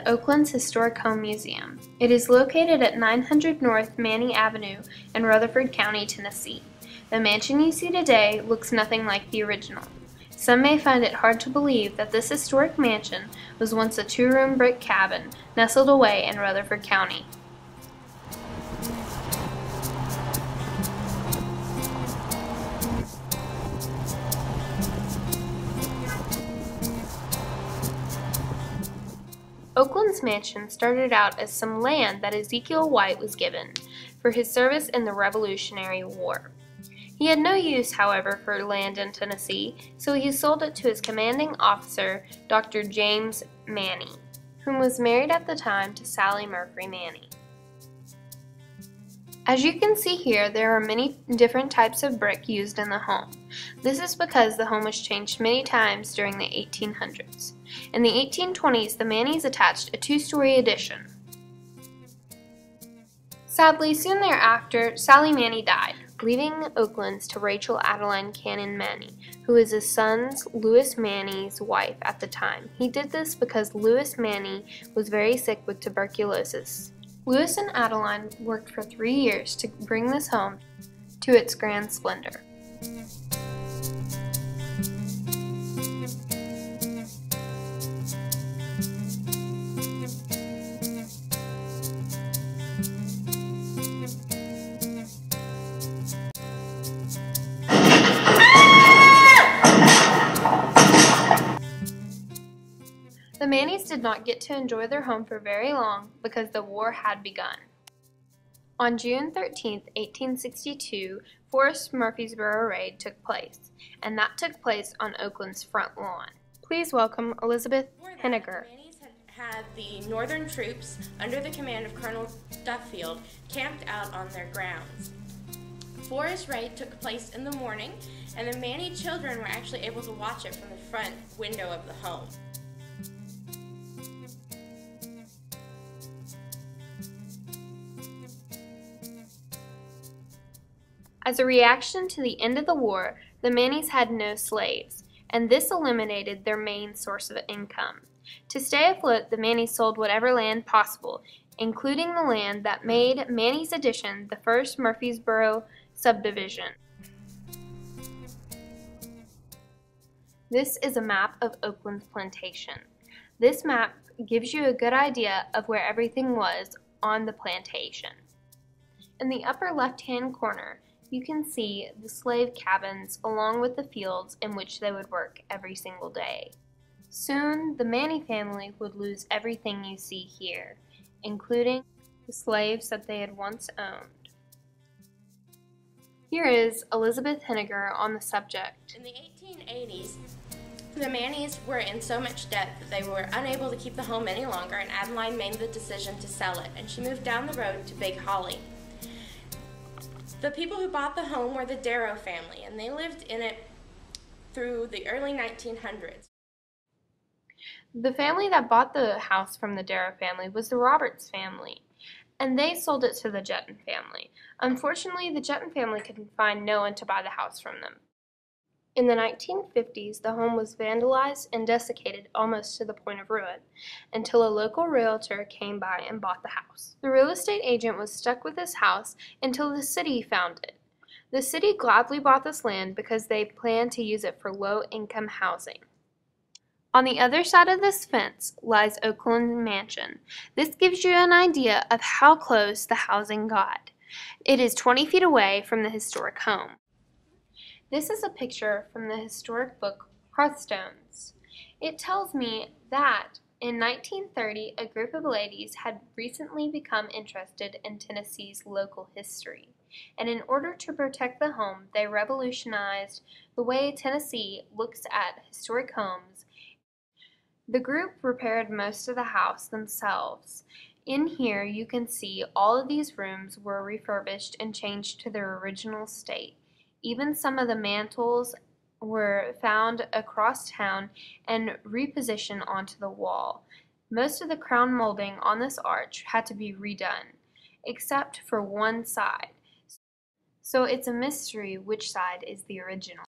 at Oakland's Historic Home Museum. It is located at 900 North Manny Avenue in Rutherford County, Tennessee. The mansion you see today looks nothing like the original. Some may find it hard to believe that this historic mansion was once a two-room brick cabin nestled away in Rutherford County. Oakland's mansion started out as some land that Ezekiel White was given for his service in the Revolutionary War. He had no use, however, for land in Tennessee, so he sold it to his commanding officer, Dr. James Manny, whom was married at the time to Sally Murphy Manny. As you can see here, there are many different types of brick used in the home. This is because the home was changed many times during the 1800s. In the 1820s, the Mannys attached a two-story addition. Sadly, soon thereafter, Sally Manny died, leaving Oakland's to Rachel Adeline Cannon Manny, who was his son's, Louis Manny's, wife at the time. He did this because Louis Manny was very sick with tuberculosis. Louis and Adeline worked for 3 years to bring this home to its grand splendor. The Mannys did not get to enjoy their home for very long because the war had begun. On June 13, 1862, Forrest Murfreesboro raid took place, and that took place on Oakland's front lawn. Please welcome Elizabeth Henniger. The Mannys had the Northern troops, under the command of Colonel Duffield, camped out on their grounds. Forrest raid took place in the morning, and the Manny children were actually able to watch it from the front window of the home. As a reaction to the end of the war, the Mannys had no slaves, and this eliminated their main source of income. To stay afloat, the Mannys sold whatever land possible, including the land that made Manny's Addition the first Murfreesboro subdivision. This is a map of Oakland's plantation. This map gives you a good idea of where everything was on the plantation. In the upper left-hand corner, you can see the slave cabins along with the fields in which they would work every single day. Soon, the Manny family would lose everything you see here, including the slaves that they had once owned. Here is Elizabeth Henniger on the subject. In the 1880s, the Mannys were in so much debt that they were unable to keep the home any longer, and Adeline made the decision to sell it, and she moved down the road to Big Holly. The people who bought the home were the Darrow family, and they lived in it through the early 1900s. The family that bought the house from the Darrow family was the Roberts family, and they sold it to the Jetton family. Unfortunately, the Jetton family could find no one to buy the house from them. In the 1950s, the home was vandalized and desiccated almost to the point of ruin, until a local realtor came by and bought the house. The real estate agent was stuck with this house until the city found it. The city gladly bought this land because they planned to use it for low-income housing. On the other side of this fence lies Oakland Mansion. This gives you an idea of how close the housing got. It is 20 feet away from the historic home. This is a picture from the historic book Hearthstones. It tells me that in 1930, a group of ladies had recently become interested in Tennessee's local history, and in order to protect the home, they revolutionized the way Tennessee looks at historic homes. The group repaired most of the house themselves. In here, you can see all of these rooms were refurbished and changed to their original state. Even some of the mantels were found across town and repositioned onto the wall. Most of the crown molding on this arch had to be redone, except for one side. So it's a mystery which side is the original.